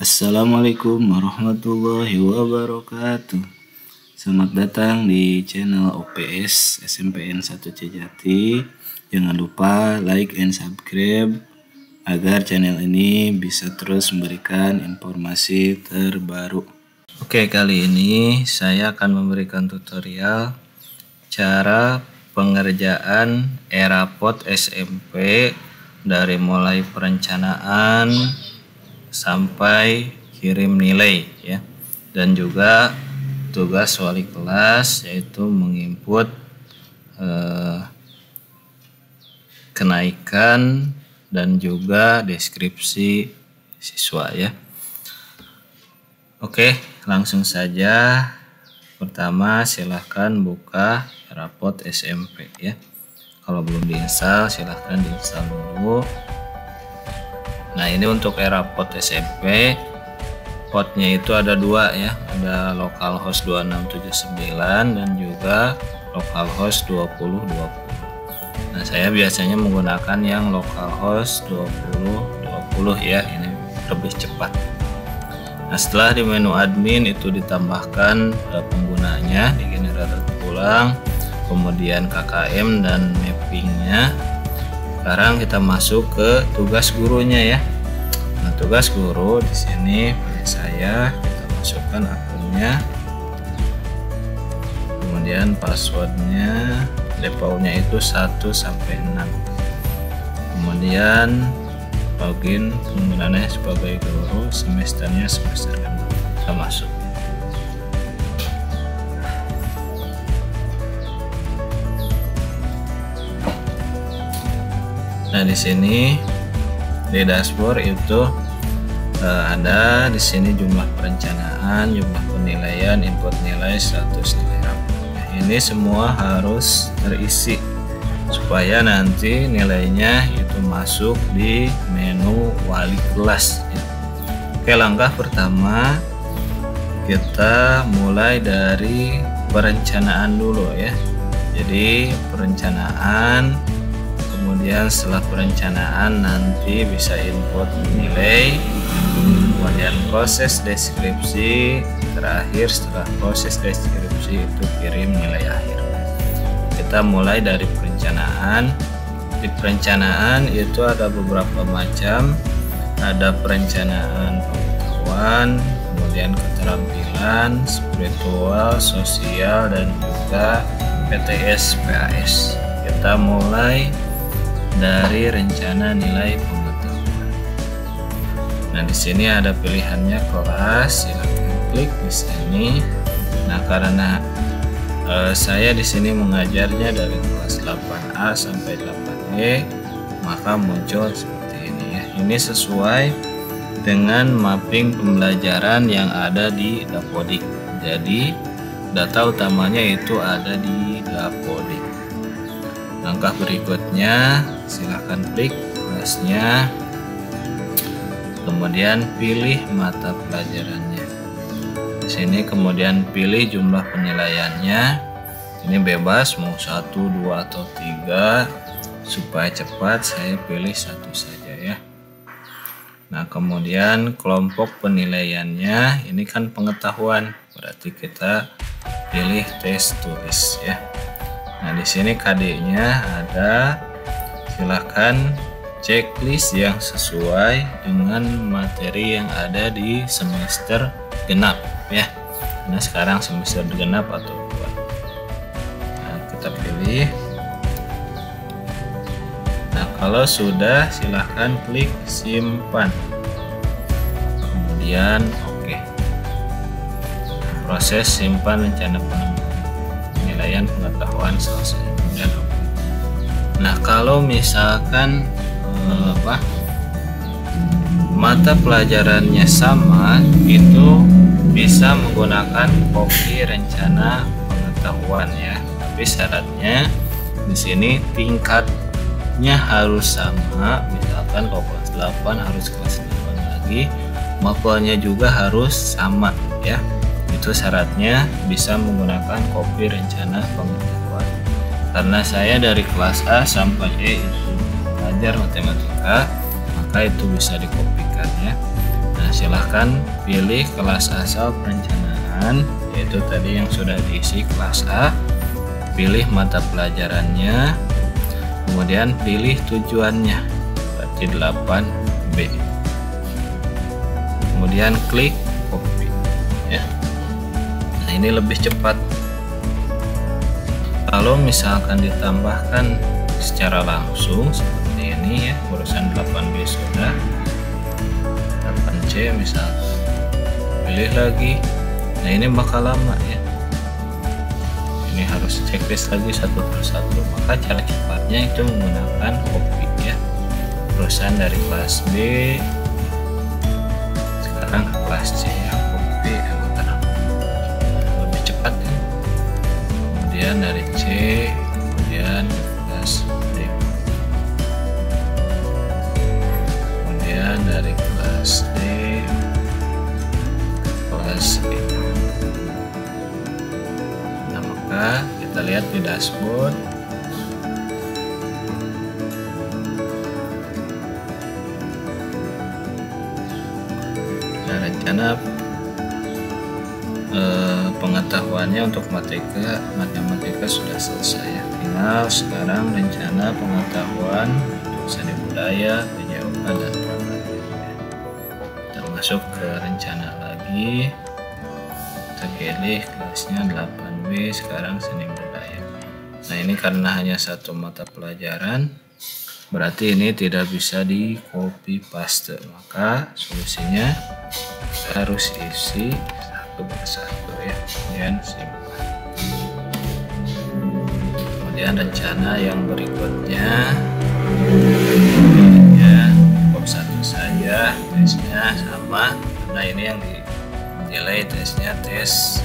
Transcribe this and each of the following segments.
Assalamualaikum warahmatullahi wabarakatuh. Selamat datang di channel OPS SMPN 1 Cejati. Jangan lupa like and subscribe agar channel ini bisa terus memberikan informasi terbaru. Oke, kali ini saya akan memberikan tutorial cara pengerjaan e-rapot SMP dari mulai perencanaan sampai kirim nilai ya, dan juga tugas wali kelas yaitu menginput kenaikan dan juga deskripsi siswa ya. Oke, langsung saja. Pertama silahkan buka rapot SMP ya. Kalau belum diinstal silahkan diinstal dulu. Nah, ini untuk e-rapot SMP, potnya itu ada dua ya, ada localhost 2679 dan juga localhost 2020. Nah, saya biasanya menggunakan yang localhost 2020 ya, ini lebih cepat. Nah, setelah di menu admin itu ditambahkan penggunanya di generator tulang, kemudian KKM dan mappingnya. Sekarang kita masuk ke tugas gurunya ya. Nah, tugas guru di sini pilih saya, kita masukkan akunnya, kemudian passwordnya, defaultnya itu 1 sampai 6. Kemudian login penggunaannya sebagai guru, semesternya semester 6. Kita masuk. Nah, di sini di dashboard itu ada di sini jumlah perencanaan, jumlah penilaian, input nilai, status nilai rapot. Nah, ini semua harus terisi supaya nanti nilainya itu masuk di menu wali kelas ya. Oke, langkah pertama kita mulai dari perencanaan dulu ya. Jadi perencanaan, kemudian setelah perencanaan nanti bisa input nilai, kemudian proses deskripsi, terakhir setelah proses deskripsi itu kirim nilai akhir. Kita mulai dari perencanaan. Di perencanaan itu ada beberapa macam, ada perencanaan pengetahuan, kemudian keterampilan, spiritual, sosial, dan juga PTS PAS. Kita mulai dari rencana nilai pengetahuan. Nah, di sini ada pilihannya kelas, silakan klik di sini. Nah, karena saya di sini mengajarnya dari kelas 8A sampai 8E, maka muncul seperti ini ya. Ini sesuai dengan mapping pembelajaran yang ada di Dapodik. Jadi data utamanya itu ada di Dapodik. Langkah berikutnya silahkan klik kelasnya, kemudian pilih mata pelajarannya. Di sini kemudian pilih jumlah penilaiannya. Ini bebas mau 1, 2 atau 3. Supaya cepat saya pilih 1 saja ya. Nah, kemudian kelompok penilaiannya ini kan pengetahuan, berarti kita pilih tes tulis ya. Nah, di sini KD-nya ada, silahkan checklist yang sesuai dengan materi yang ada di semester genap ya. Nah, sekarang semester genap atau 2. Nah, kita pilih. Nah, kalau sudah silahkan klik simpan, kemudian oke. Proses simpan rencana penilaian pengetahuan selesai. Kemudian oke. Nah, kalau misalkan mata pelajarannya sama, itu bisa menggunakan kopi rencana pengetahuan ya. Tapi syaratnya di sini tingkatnya harus sama. Misalkan kalau kelas 8 harus kelas 8 lagi, makulnya juga harus sama ya. Itu syaratnya bisa menggunakan kopi rencana pengetahuan. Karena saya dari kelas A sampai E itu belajar matematika, maka itu bisa dikopikan ya. Nah, silahkan pilih kelas asal perencanaan, yaitu tadi yang sudah diisi kelas A. Pilih mata pelajarannya, kemudian pilih tujuannya, berarti 8B. Kemudian klik copy ya. Nah, ini lebih cepat. Kalau misalkan ditambahkan secara langsung seperti ini ya, urusan 8B sudah, 8C misalkan, pilih lagi. Nah, ini bakal lama ya. Ini harus checklist lagi satu persatu. Maka cara cepatnya itu menggunakan copy ya. Urusan dari kelas B sekarang ke kelas C ya, copy enter. Lebih cepat ya. Kemudian dari C, kemudian ke kelas D, kemudian dari kelas D ke kelas E. Nah, maka kita lihat di dashboard. Nah, rencana pengetahuannya untuk matematika sudah selesai ya. Tinggal sekarang rencana pengetahuan untuk seni budaya, PJOK dan prakarya. Kita masuk ke rencana lagi. Kita pilih kelasnya 8B, sekarang seni budaya. Nah, ini karena hanya satu mata pelajaran, berarti ini tidak bisa di copy paste. Maka solusinya kita harus isi satu persatu ya, kemudian simpan. Kemudian rencana yang berikutnya, ya cukup satu saja, tesnya sama karena ini yang dinilai tesnya tes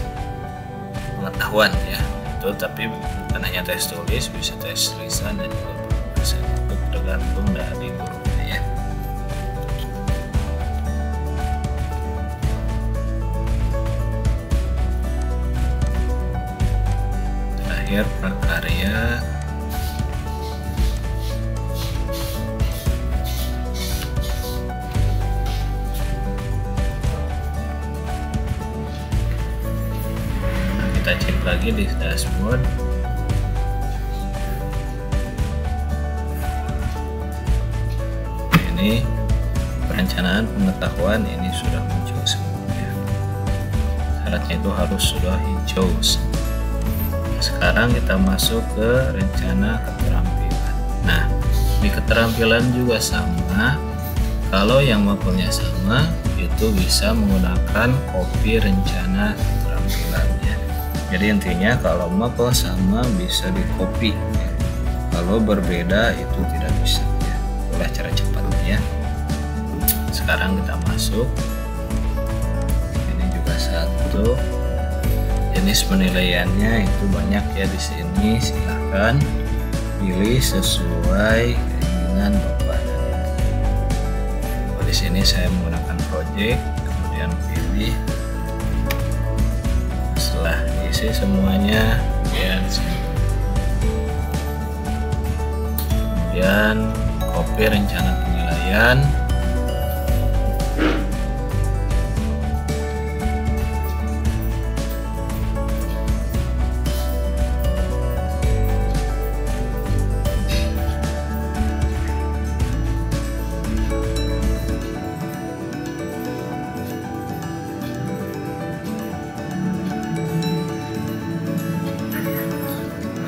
pengetahuan ya. Itu tapi bukan hanya tes tulis, bisa tes lisan dan juga bahasa, itu tergantung dari gurunya ya. Terakhir prakarya. Nah, kita cek lagi di dashboard. Ini perencanaan pengetahuan ini sudah muncul semuanya. Syaratnya itu harus sudah hijau. Sekarang kita masuk ke rencana keterampilan. Nah, di keterampilan juga sama. Kalau yang mapelnya sama, itu bisa menggunakan copy rencana keterampilannya. Jadi intinya kalau mapel sama bisa di copy ya. Kalau berbeda itu tidak bisa ya. Itulah cara cepatnya ya. Sekarang kita masuk. Ini juga satu. Jenis penilaiannya itu banyak ya di sini. Silahkan pilih sesuai keinginan Bapak dan Ibu. Di sini saya menggunakan project, kemudian pilih. Setelah diisi semuanya, kemudian copy rencana penilaian.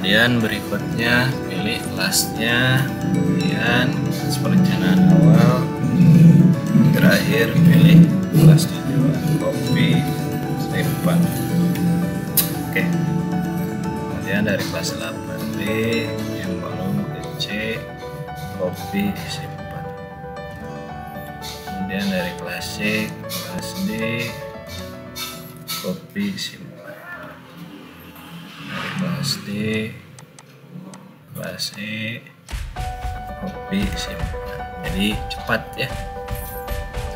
Kemudian berikutnya pilih kelasnya, kemudian kelas perencanaan awal, terakhir pilih kelas tujuan, copy, simpan. Oke. Kemudian dari kelas 8B yang belum ke C, copy, simpan. Kemudian dari kelas C ke kelas D, copy, simpan. Kelas D, kelas E, copy, simpan. Jadi cepat ya.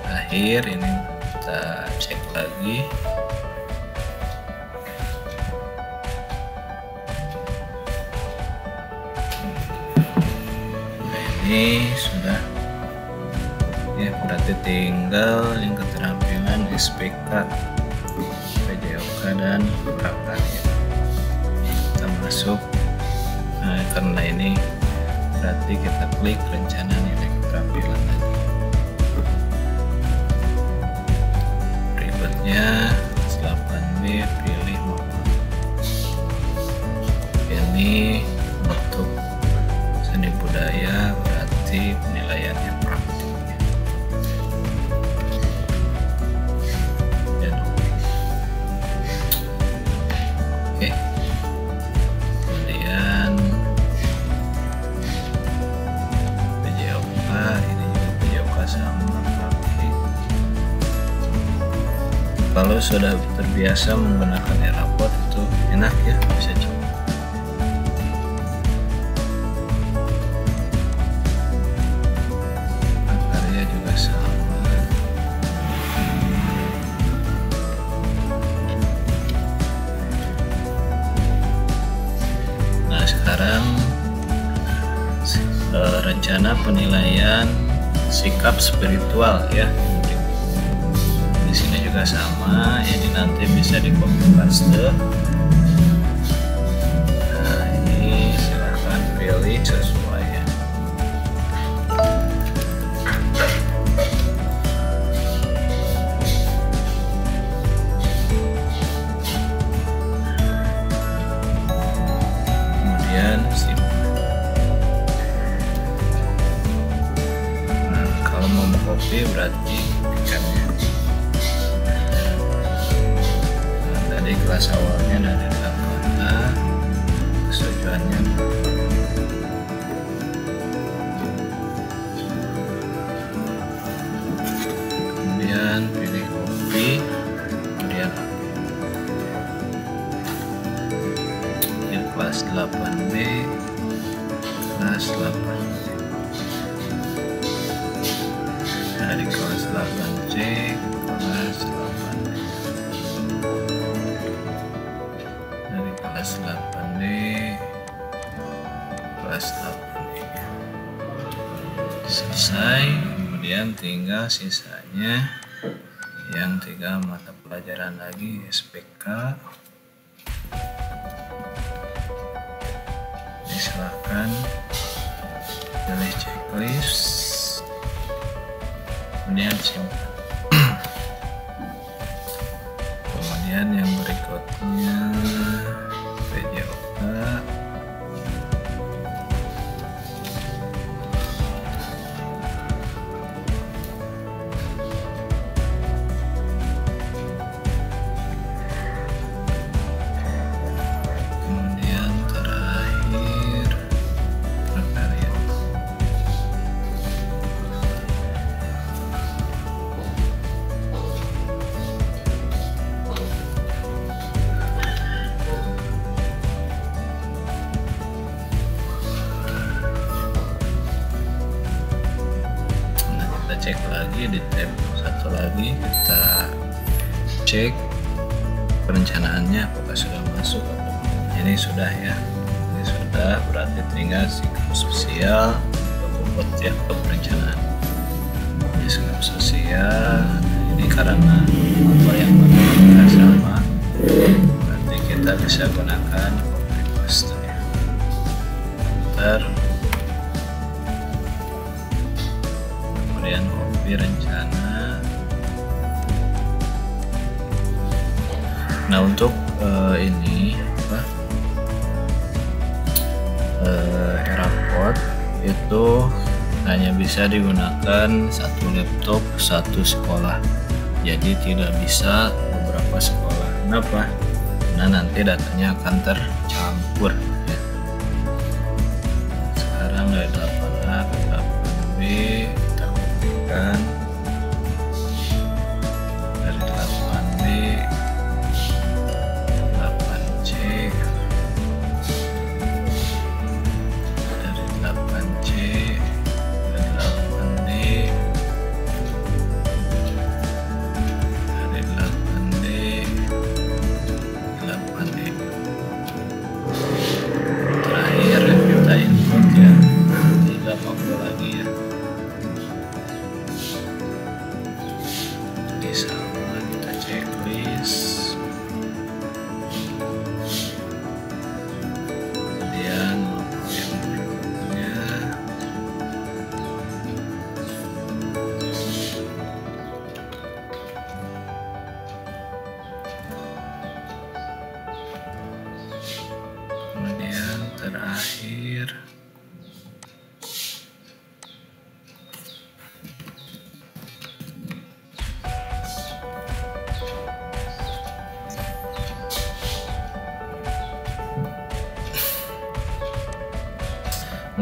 Terakhir ini kita cek lagi. Nah, ini sudah ya berarti tinggal yang keterampilan SPK, PJOK dan prakarya. Kita masuk. Nah, karena ini berarti kita klik rencana nilai keterampilan lagi. Berikutnya 8B, pilih mapa. Ini bentuk seni budaya, berarti penilaiannya praktik. Dan oke. Kemudian PJOK, ini juga PJOK sama praktik. Kalau sudah terbiasa menggunakan e-rapot itu enak ya, bisa coba. Prakarya juga sama. Nah, sekarang rencana penilaian sikap spiritual ya. Di sini juga sama, ini nanti bisa di copy paste. Nah, ini silahkan pilih sesuai ya. Kemudian simpan. Nah, kalau mau copy berarti ikannya. Tadi kelas awalnya dari 8A, tujuannya kemudian pilih copy, kemudian ini kelas 8B, kelas 8C. Dari kelas 8C, kelas 8D. Kelas 8D, kelas 8D. Selesai, kemudian tinggal sisanya yang 3 mata pelajaran lagi, SPK. Silakan pilih checklist, kemudian simpan. Kemudian yang berikutnya PJOK, kemudian terakhir prakarya. Cek lagi di tab satu lagi, kita cek perencanaannya apakah sudah masuk atau belum. Ini sudah ya, ini sudah, berarti tinggal sikap sosial bobot ya ke perencanaan. Ini sikap sosial, ini karena apa yang berbeda sama, berarti kita bisa gunakan copy paste ya. Kemudian copy rencana. Nah, untuk ini apa, e-rapot itu hanya bisa digunakan satu laptop satu sekolah, jadi tidak bisa beberapa sekolah. Kenapa? Karena nanti datanya akan tercampur ya. Sekarang dari 8A ke 8B kita kopikan, dari 8B 8C, dari 8C ke 8D, dari 8D 8D. Terakhir kita input ya, tidak mau lagi ya.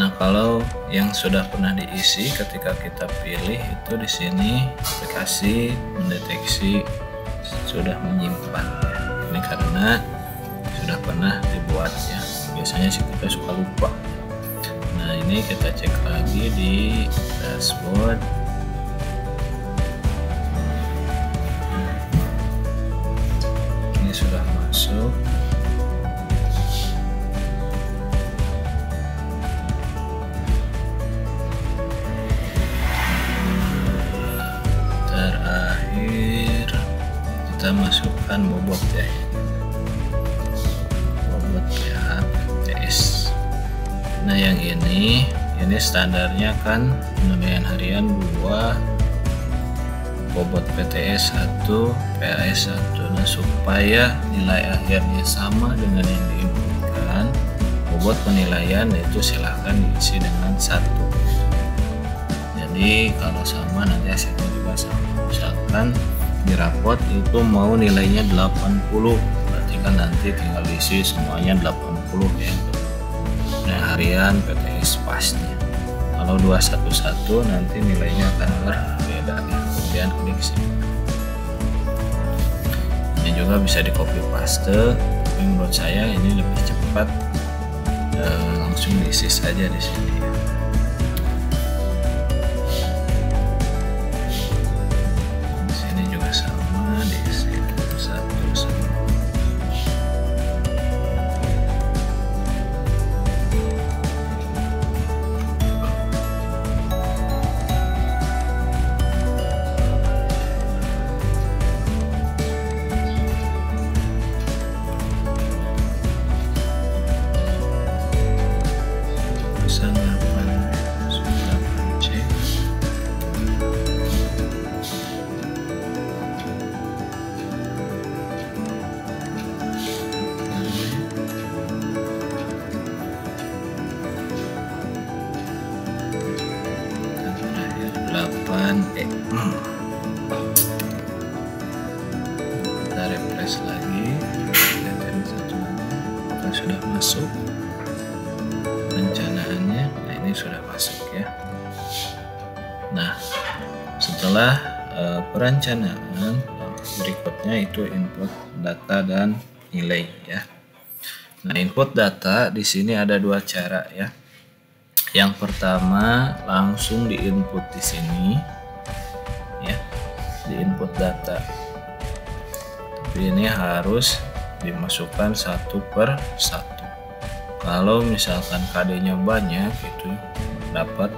Nah, kalau yang sudah pernah diisi ketika kita pilih itu di sini aplikasi mendeteksi sudah menyimpan ya. Ini karena sudah pernah dibuat ya. Biasanya sih kita suka lupa. Nah, ini kita cek lagi di dashboard. Ini sudah masuk. Terakhir kita masukkan bobot ya. Bobot PH PTS. Nah, yang ini standarnya kan penilaian harian 2, bobot PTS 1, PAS 1. Nah, supaya nilai akhirnya sama dengan yang diinputkan, bobot penilaian itu silahkan diisi dengan 1. Jadi kalau sama nanti hasilnya juga sama. Misalkan di rapot itu mau nilainya 80, berarti kan nanti tinggal diisi semuanya 80 ya. Nah, harian PTS pasnya. Kalau 211 nanti nilainya akan berbeda ya. Kemudian klik simpan. Ini juga bisa di copy paste, tapi menurut saya ini lebih cepat, langsung diisi saja di sini ya. Di sini juga sama, diisi 1 sama. Kita refresh lagi, lihat yang satu apakah sudah masuk perencanaannya. Nah, ini sudah masuk ya. Nah, setelah perencanaan, berikutnya itu input data dan nilai ya. Nah, input data di sini ada 2 cara ya. Yang pertama langsung diinput di sini ya, diinput data. Tapi ini harus dimasukkan 1 per 1. Kalau misalkan KD-nya banyak itu dapat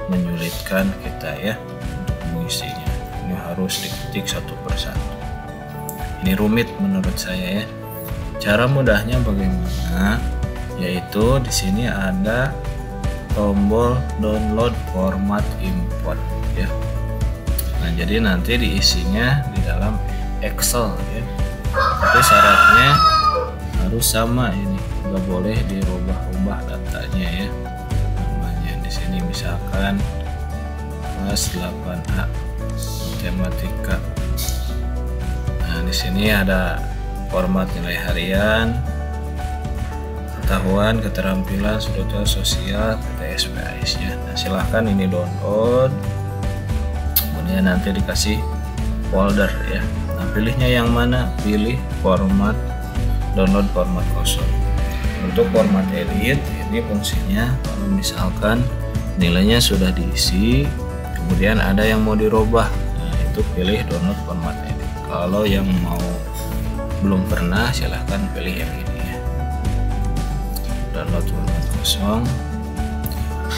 menyulitkan kita ya untuk mengisinya. Ini harus diketik 1 per 1. Ini rumit menurut saya ya. Cara mudahnya bagaimana? Yaitu di sini ada tombol download format import ya. Nah, jadi nanti diisinya di dalam Excel ya. Tapi syaratnya harus sama ini, nggak boleh dirubah-ubah datanya ya. Namanya di sini misalkan kelas 8A matematika. Nah, di sini ada format nilai harian, pengetahuan, keterampilan, sudut sosial, PTS PAS ya. Nah, silahkan ini download, kemudian nanti dikasih folder ya. Nah, pilihnya yang mana? Pilih format download format kosong. Untuk format edit ini fungsinya kalau misalkan nilainya sudah diisi kemudian ada yang mau dirubah, nah itu pilih download format edit. Kalau yang belum pernah silahkan pilih yang ini ya, download format kosong.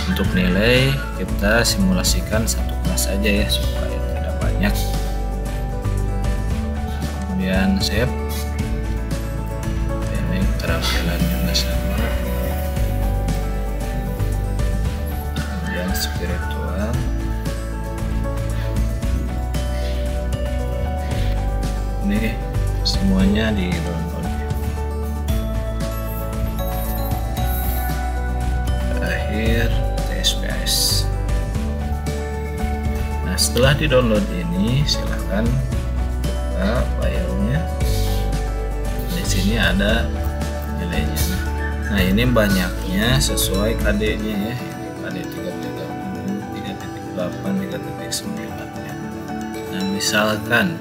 Untuk nilai kita simulasikan 1 kelas saja ya supaya tidak banyak. Kemudian save. Ini keterampilan juga sama. Kemudian spiritual. Ini semuanya di download. Terakhir TSPS. Nah, setelah di download ini silahkan buka filenya. Di sini ada nilainya. Nah ini banyaknya sesuai KD-nya ya, ini KD 3.37, 3.8, 3.9 ya. Nah misalkan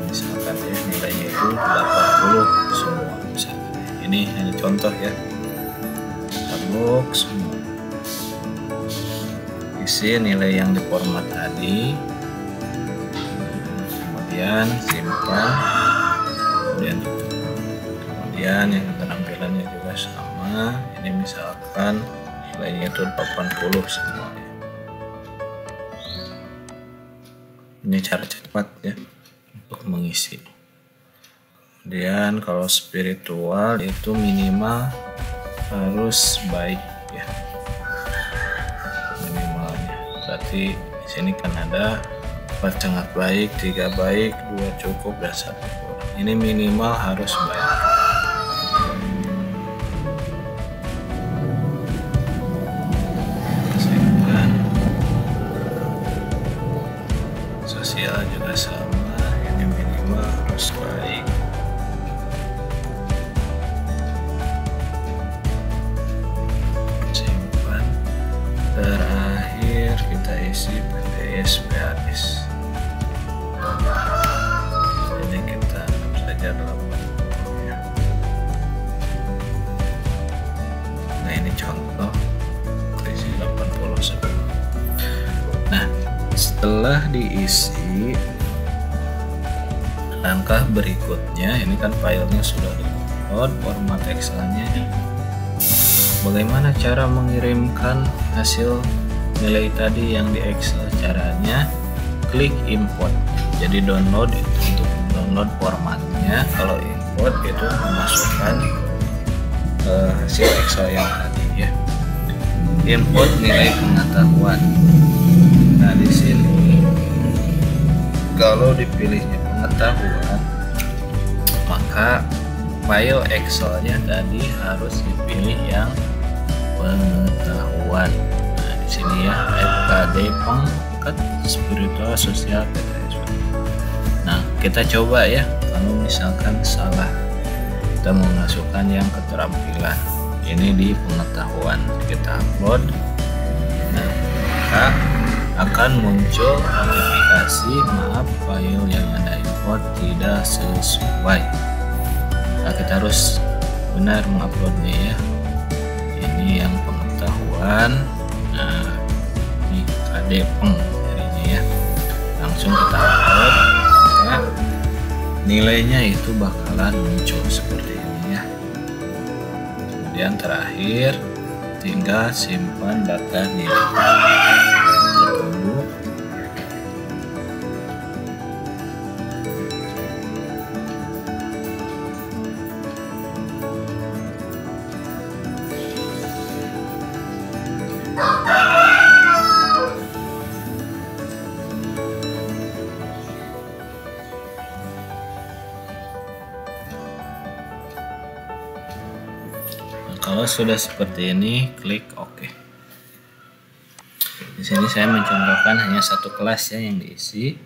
ya nilainya itu 80 semua misalkan. Ini hanya contoh ya. Kita blok semua, isi nilai yang di format tadi, kemudian simpan, kemudian yang keterampilannya juga sama. Ini misalkan nilainya itu 80 semua ya. Ini cara cepat ya untuk mengisi. Kemudian kalau spiritual itu minimal harus baik ya, minimalnya. Berarti di sini kan ada 4 sangat baik, 3 baik, 2 cukup, dan 1 kurang. Ini minimal harus baik. Simpan. Sosial juga sama, ini minimal harus baik. Simpan. Terakhir kita isi PTS PAS. Ini kita saja 80 ya. Nah ini contoh isi 80 semua. Nah setelah diisi, langkah berikutnya ini kan filenya sudah di-download, format Excelnya. Bagaimana cara mengirimkan hasil nilai tadi yang di Excel? Caranya klik import. Jadi download itu untuk download formatnya, kalau import itu memasukkan hasil Excel yang tadi ya. Import nilai pengetahuan. Nah di sini kalau dipilihnya pengetahuan, maka file Excelnya tadi harus dipilih yang pengetahuan. Nah di sini ya, FKD pangkat spiritual sosial PTS. Nah kita coba ya, kalau misalkan salah kita mau masukkan yang keterampilan, ini di pengetahuan kita upload. Nah maka akan muncul notifikasi, maaf file yang Anda import tidak sesuai. Nah kita harus benar menguploadnya ya. Ini yang pengetahuan. Nah ini KD peng jadinya ya, langsung kita upload ya. Nilainya itu bakalan muncul seperti ini ya. Kemudian terakhir tinggal simpan data nilai. Kalau sudah seperti ini, klik OK. Di sini saya mencontohkan hanya satu kelas ya yang diisi,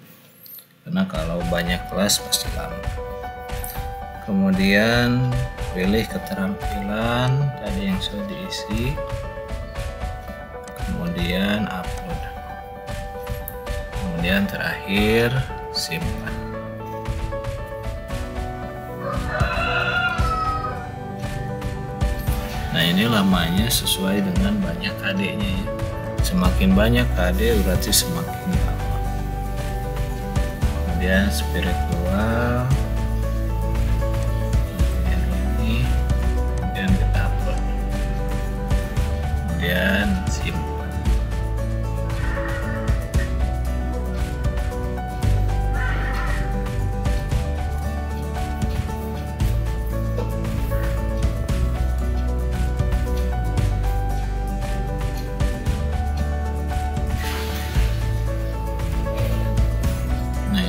karena kalau banyak kelas pasti lama. Kemudian pilih keterampilan tadi yang sudah diisi, kemudian upload, kemudian terakhir simpan. Nah ini lamanya sesuai dengan banyak KD-nya ya. Semakin banyak KD berarti semakin lama. Kemudian spiritual, kemudian ini, kemudian kita upload, kemudian simpan.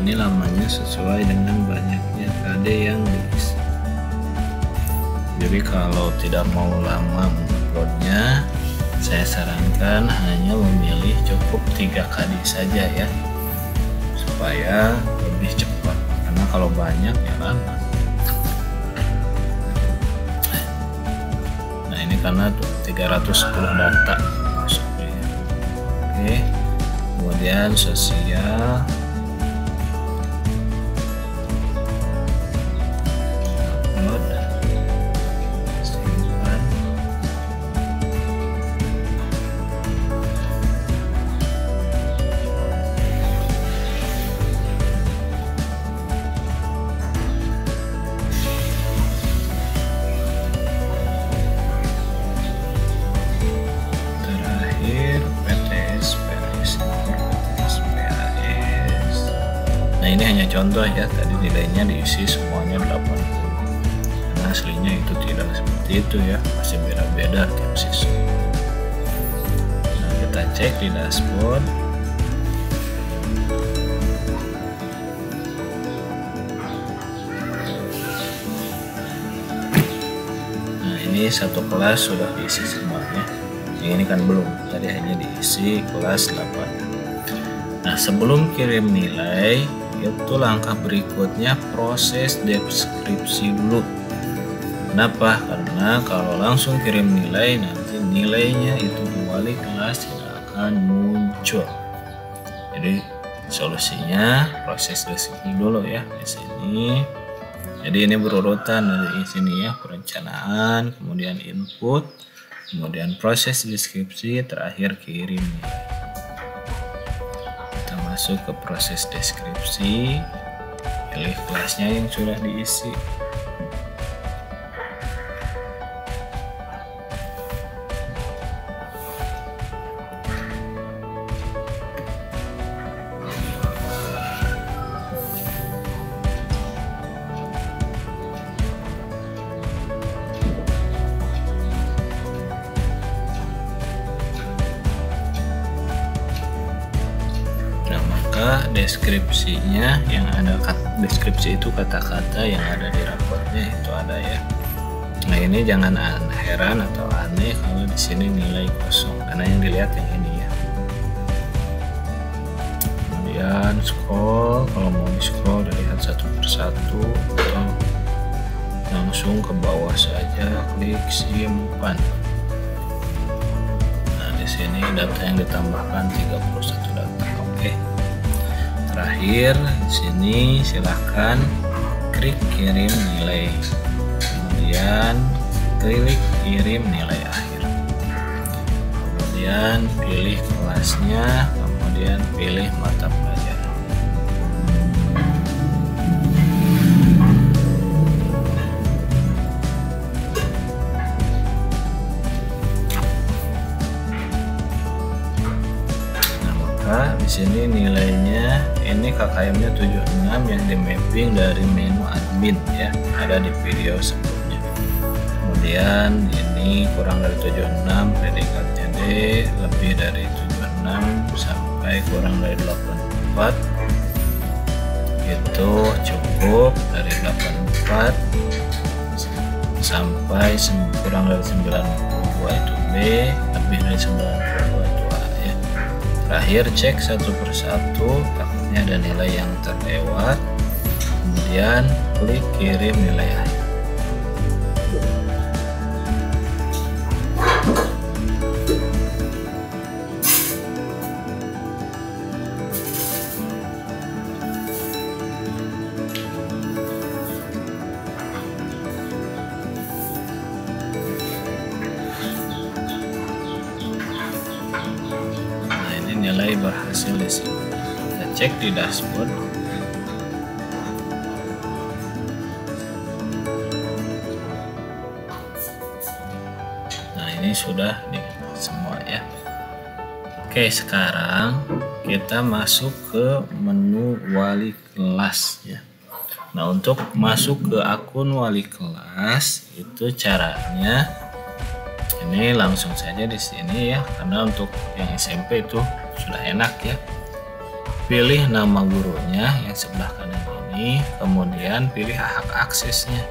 Ini lamanya sesuai dengan banyaknya KD yang diisi. Jadi kalau tidak mau lama menguploadnya, saya sarankan hanya memilih cukup 3 KD saja ya, supaya lebih cepat, karena kalau banyak ya lama. Nah ini karena 310 data masuknya. Oke, kemudian sosial, upload, simpan. Nah, ini hanya contoh ya, tadi nilainya diisi semuanya 80, karena aslinya itu tidak seperti itu ya, masih beda-beda tiap siswa. Nah, kita cek di dashboard. Nah, ini satu kelas sudah diisi semuanya. Ini kan belum, tadi hanya diisi kelas 8. Nah, sebelum kirim nilai, itu langkah berikutnya proses deskripsi dulu. Kenapa? Karena kalau langsung kirim nilai, nanti nilainya itu di wali kelas tidak akan muncul. Jadi solusinya proses deskripsi dulu ya di sini. Jadi ini berurutan dari sini ya, perencanaan, kemudian input, kemudian proses deskripsi, terakhir kirim nilai. Masuk ke proses deskripsi, pilih kelasnya yang sudah diisi. Deskripsinya yang ada, deskripsi itu kata-kata yang ada di raportnya itu ada ya. Nah, ini jangan heran atau aneh kalau di sini nilai kosong, karena yang dilihat yang ini ya. Kemudian scroll, kalau mau di scroll dilihat satu persatu atau langsung ke bawah saja, klik simpan. Nah, di sini data yang ditambahkan 31 data. Oke. Terakhir di sini silahkan klik kirim nilai, kemudian klik kirim nilai akhir, kemudian pilih kelasnya, kemudian pilih mata pelajaran. Nah, maka di sini nilainya ini KKM-nya 76 yang di mapping dari menu admin ya, ada di video sebelumnya. Kemudian ini kurang dari 76, predikatnya D, lebih dari 76 sampai kurang dari 84 itu cukup, dari 84 sampai kurang dari 92 itu B, lebih dari 92 itu A ya. Terakhir cek satu persatu, ada nilai yang terlewat, kemudian klik kirim nilai akhir. Nah, ini nilai berhasil di sini. Cek di dashboard. Nah, ini sudah nih semua ya. Oke, sekarang kita masuk ke menu wali kelas ya. Nah, untuk masuk ke akun wali kelas itu caranya ini langsung saja di sini ya, karena untuk yang SMP itu sudah enak ya. Pilih nama gurunya yang sebelah kanan ini, kemudian pilih hak aksesnya.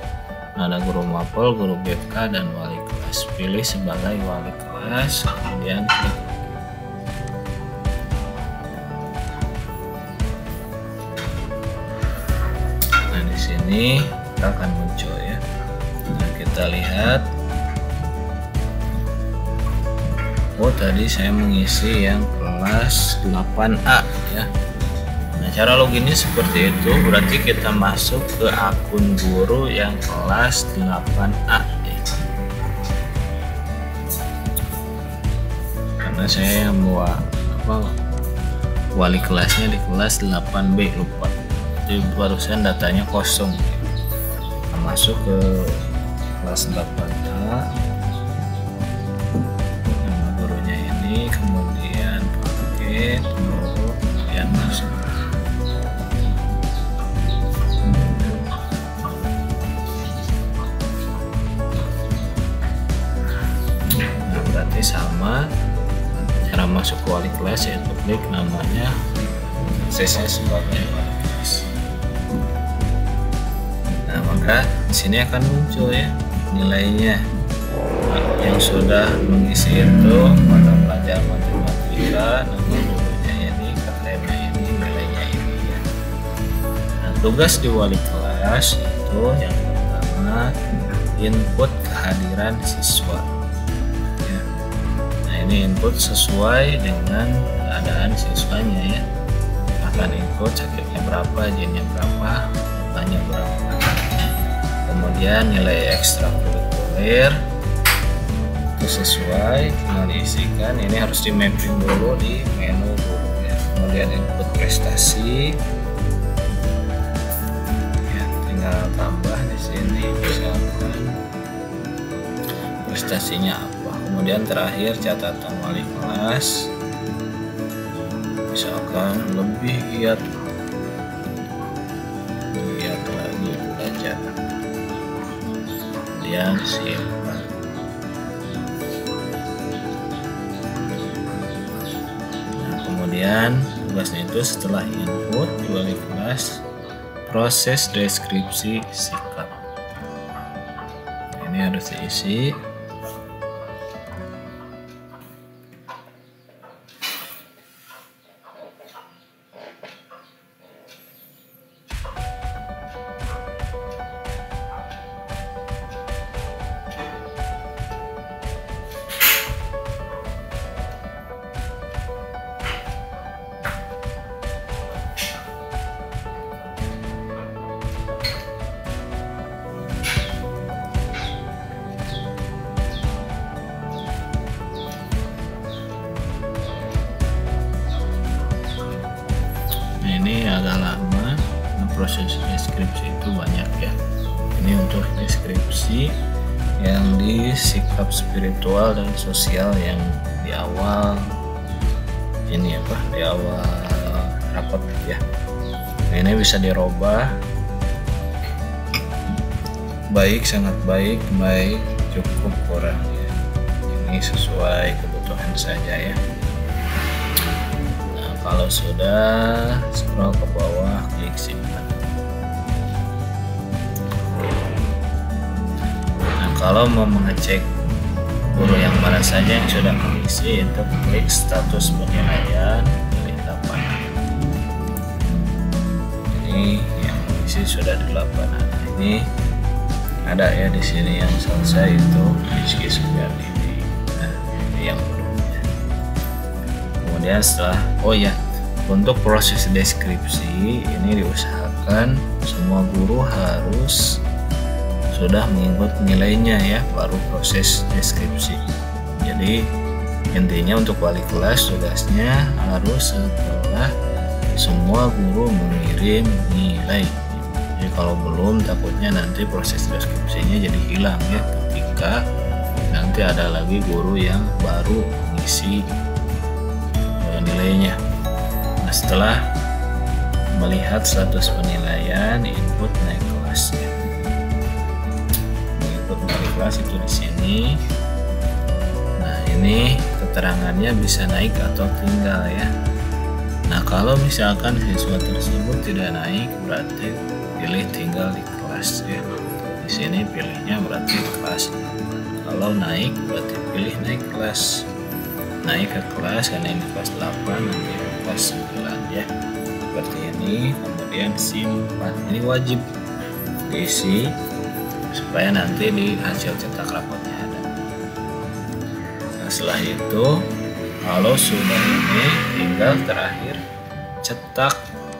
Nah, ada guru mapel, guru BK, dan wali kelas. Pilih sebagai wali kelas, kemudian klik. Nah, di sini akan muncul ya. Nah, kita lihat Oh, tadi saya mengisi yang kelas 8A ya. Nah, cara loginnya seperti itu, berarti kita masuk ke akun guru yang kelas 8A ya. Karena saya yang wali kelasnya di kelas 8B, lupa. Jadi barusan datanya kosong. Kita masuk ke kelas 8A. Nama gurunya ini, kemudian pakai guru, kemudian masuk. Nah, berarti sama cara masuk ke wali kelas, yaitu klik namanya, aksesnya sebagai wali kelas. Nah, maka di sini akan muncul ya nilainya. Yang sudah mengisi itu mata pelajaran matematika, nama gurunya ini, KTM-nya ini, nilainya ini ya. Nah, tugas di wali kelas itu yang pertama, input kehadiran siswa ya. Nah, ini input sesuai dengan keadaan siswanya ya. Akan input subjeknya berapa, jennya berapa, nilainya berapa. Kemudian nilai ekstrakurikuler itu sesuai, tinggal diisikan. Ini harus di mapping dulu di menu guru ya. Kemudian input prestasi ya, tinggal tambah di sini misalkan prestasinya apa. Kemudian terakhir catatan wali kelas, misalkan lebih giat lagi belajar, kemudian simpan. Nah, kemudian tugasnya itu setelah input di wali kelas, proses deskripsi sikap. Ini harus diisi. Ini agak lama, proses deskripsi itu banyak ya. Ini untuk deskripsi yang di sikap spiritual dan sosial yang di awal ini apa, di awal rapot ya. Nah, ini bisa dirubah, baik, sangat baik, baik, cukup, kurang ya. Ini sesuai kebutuhan saja ya. Kalau sudah, scroll ke bawah, klik simpan. Nah, kalau mau mengecek guru yang mana saja yang sudah mengisi, itu klik status penilaian, pilih 8. Ini yang mengisi sudah di 8. Ini ada ya di sini yang selesai itu Rizky Sugiardi. Nah, ini yang kemudian setelah, oh ya, untuk proses deskripsi ini diusahakan semua guru harus sudah mengikut nilainya ya, baru proses deskripsi. Jadi intinya untuk wali kelas tugasnya harus setelah semua guru mengirim nilai. Jadi kalau belum, takutnya nanti proses deskripsinya jadi hilang ya, ketika nanti ada lagi guru yang baru mengisi nilainya. Nah, setelah melihat status penilaian, input naik kelas ya. Input naik kelas itu di sini. Nah, ini keterangannya bisa naik atau tinggal ya. Nah, kalau misalkan siswa tersebut tidak naik, berarti pilih tinggal di kelas ya. Di sini pilihnya berarti kelas. Kalau naik berarti pilih naik kelas. Naik ke kelas, karena ini kelas 8, nanti kelas 9 ya, seperti ini. Kemudian simpan, ini wajib diisi supaya nanti di hasil cetak rapotnya ada. Nah, setelah itu kalau sudah ini tinggal terakhir cetak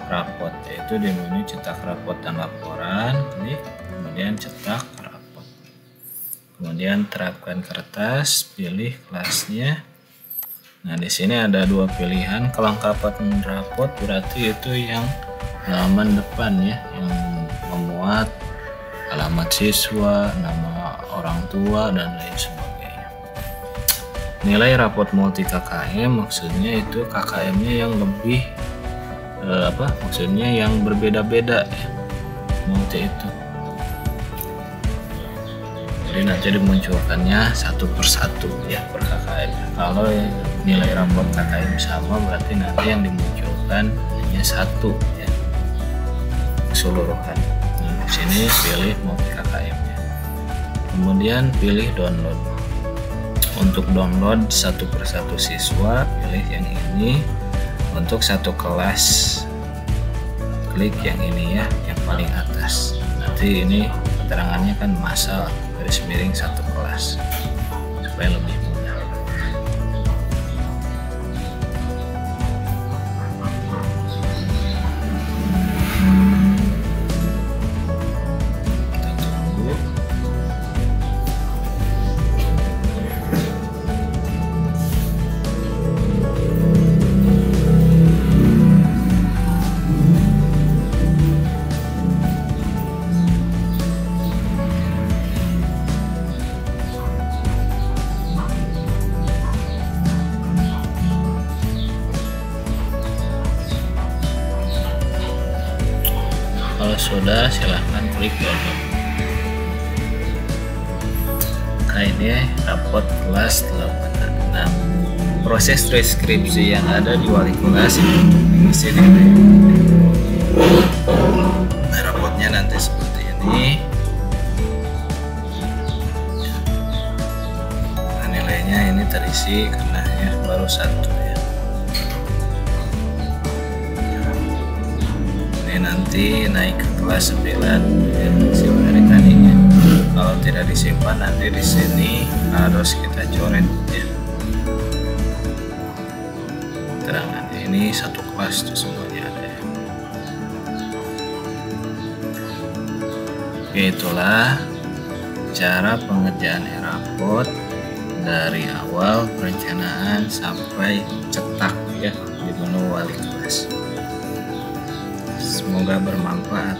rapot, yaitu di menu cetak rapot dan laporan, klik kemudian cetak rapot, kemudian terapkan kertas, pilih kelasnya. Nah, di sini ada dua pilihan. Kelengkapan rapot berarti itu yang halaman depan ya, yang memuat alamat siswa, nama orang tua, dan lain sebagainya. Nilai rapot multi KKM maksudnya itu KKM-nya yang lebih maksudnya yang berbeda-beda ya, multi itu. Jadi nanti dimunculkannya satu persatu ya per KKM. Kalau nilai rapot KKM sama berarti nanti yang dimunculkan hanya satu ya, keseluruhan. Nah, di sini pilih multi KKM-nya. Kemudian pilih download. Untuk download satu persatu siswa, pilih yang ini. Untuk satu kelas, klik yang ini ya, yang paling atas. Nanti ini keterangannya kan masal garis miring satu kelas, supaya lebih mudah. Kita tunggu. Kalau sudah, silahkan klik download. Nah, ini rapot kelas 86. Proses transkripsi yang ada di wali kelas ini di sini. Nah, rapotnya nanti seperti ini. Nah, nilainya ini terisi karena ya baru satu ya. Nanti naik ke kelas 9 ya, simak dari tadinya. Kalau tidak disimpan nanti di sini harus kita coret ya. Terangan ini satu kelas tuh semuanya ada ya. Oke, itulah cara pengerjaan rapot dari awal perencanaan sampai cetak ya di menu wali kelas. Semoga bermanfaat.